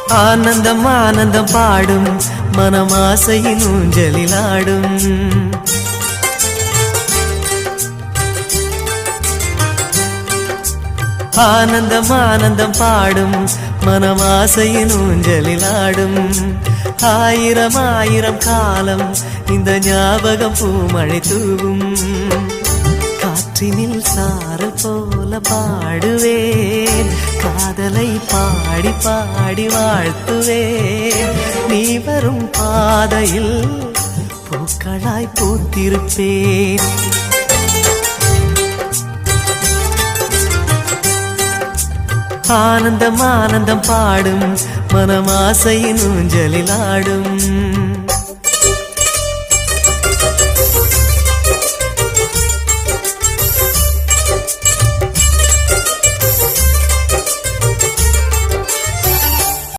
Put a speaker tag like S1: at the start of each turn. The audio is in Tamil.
S1: ஆனந்தம் ஆனந்தம் பாடும் மனமாசையின் ஊஞ்சலிலாடும். ஆனந்தம் ஆனந்தம் பாடும் மனமாசையின் ஊஞ்சலிலாடும். ஆயிரம் ஆயிரம் காலம் இந்த ஞாபகம் பூமழை தூவும். காற்றினில் சாரல் போல பாடுவேன், காதலை பாடி பாடி வாழ்த்துவேன். நீ வரும் பாதையில் பூக்களாய் பூத்திருப்பேன். ஆனந்தம் ஆனந்தம் பாடும் மனமாசையின் ஊஞ்சலிலாடும்.